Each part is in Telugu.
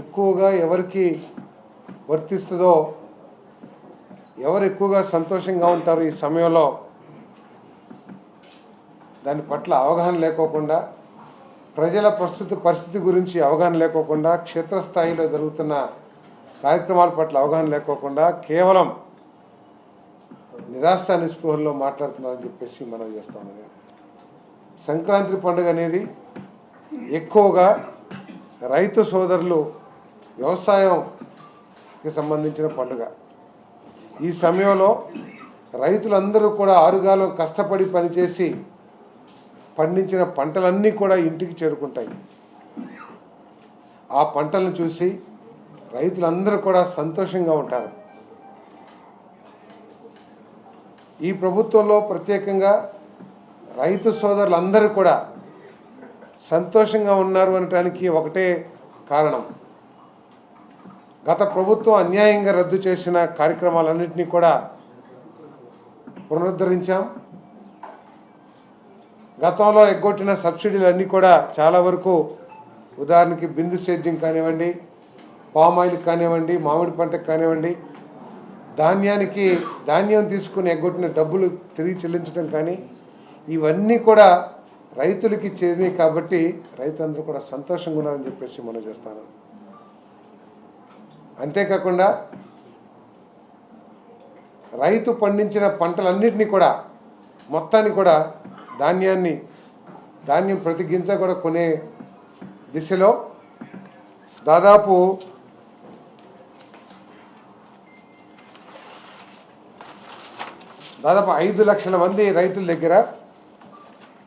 ఎక్కువగా ఎవరికి వర్తిస్తుందో, ఎవరు ఎక్కువగా సంతోషంగా ఉంటారు ఈ సమయంలో దాని పట్ల అవగాహన లేకోకుండా, ప్రజల ప్రస్తుత పరిస్థితి గురించి అవగాహన లేకోకుండా, క్షేత్రస్థాయిలో జరుగుతున్న కార్యక్రమాల పట్ల అవగాహన లేకోకుండా కేవలం నిరాశ నిస్పృహల్లో మాట్లాడుతున్నారని చెప్పేసి మనం చేస్తాం. సంక్రాంతి పండుగ అనేది ఎక్కువగా రైతు సోదరులు వ్యవసాయంకి సంబంధించిన పండుగ. ఈ సమయంలో రైతులందరూ కూడా ఆరుగాలం కష్టపడి పనిచేసి పండించిన పంటలన్నీ కూడా ఇంటికి చేరుకుంటాయి. ఆ పంటలను చూసి రైతులందరూ కూడా సంతోషంగా ఉంటారు. ఈ ప్రభుత్వంలో ప్రత్యేకంగా రైతు సోదరులందరూ కూడా సంతోషంగా ఉన్నారు అనడానికి ఒకటే కారణం, గత ప్రభుత్వం అన్యాయంగా రద్దు చేసిన కార్యక్రమాలన్నింటినీ కూడా పునరుద్ధరించాం. గతంలో ఎగ్గొట్టిన సబ్సిడీలన్నీ కూడా చాలా వరకు, ఉదాహరణకి బిందు సేద్యం కానివ్వండి, పామాయిల్ కానివ్వండి, మామిడి పంటకు కానివ్వండి, ధాన్యం తీసుకుని ఎగ్గొట్టిన డబ్బులు తిరిగి చెల్లించడం కానీ, ఇవన్నీ కూడా రైతులకి చేరినాయి. కాబట్టి రైతులందరూ కూడా సంతోషంగా ఉన్నారని చెప్పేసి మనం చేస్తాను. అంతేకాకుండా రైతు పండించిన పంటలన్నింటినీ కూడా మొత్తాన్ని కూడా ధాన్యం ప్రతి గింజ కూడా కొనే దిశలో దాదాపు 5 లక్షల మంది రైతుల దగ్గర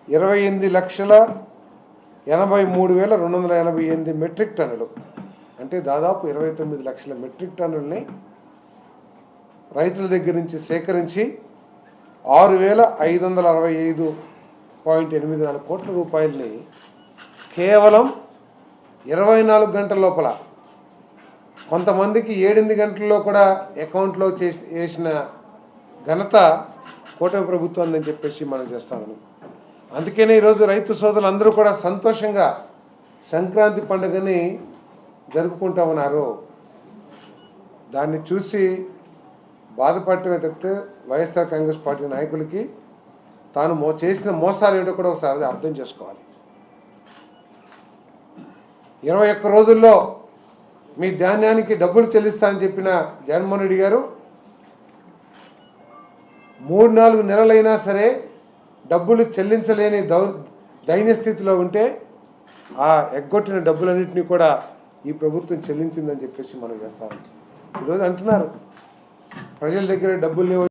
28,83,288 మెట్రిక్ టన్నులు, అంటే దాదాపు 29 లక్షల మెట్రిక్ టన్నులని రైతుల దగ్గర నుంచి సేకరించి 6,565.84 కోట్ల రూపాయలని కేవలం 24 గంటల లోపల, కొంతమందికి 7 గంటల్లో కూడా అకౌంట్లో వేసిన ఘనత కూటమి ప్రభుత్వం అని చెప్పేసి మనం చేస్తామని. అందుకనే ఈరోజు రైతు సోదరులు అందరూ కూడా సంతోషంగా సంక్రాంతి పండుగని జరుపుకుంటా ఉన్నారు. దాన్ని చూసి బాధపడటమే తప్పితే వైఎస్ఆర్ కాంగ్రెస్ పార్టీ నాయకులకి తాను చేసిన మోసాలు ఏంటో కూడా ఒకసారి అర్థం చేసుకోవాలి. 21 రోజుల్లో మీ ధాన్యానికి డబ్బులు చెల్లిస్తా అని చెప్పిన జగన్మోహన్ రెడ్డి గారు 3-4 నెలలైనా సరే డబ్బులు చెల్లించలేని దైన్య స్థితిలో ఉంటే ఆ ఎగ్గొట్టిన డబ్బులన్నింటినీ కూడా ఈ ప్రభుత్వం చెల్లించిందని చెప్పేసి మనం చేస్తాం. ఈరోజు అంటున్నారు ప్రజల దగ్గర డబ్బులు లేవు.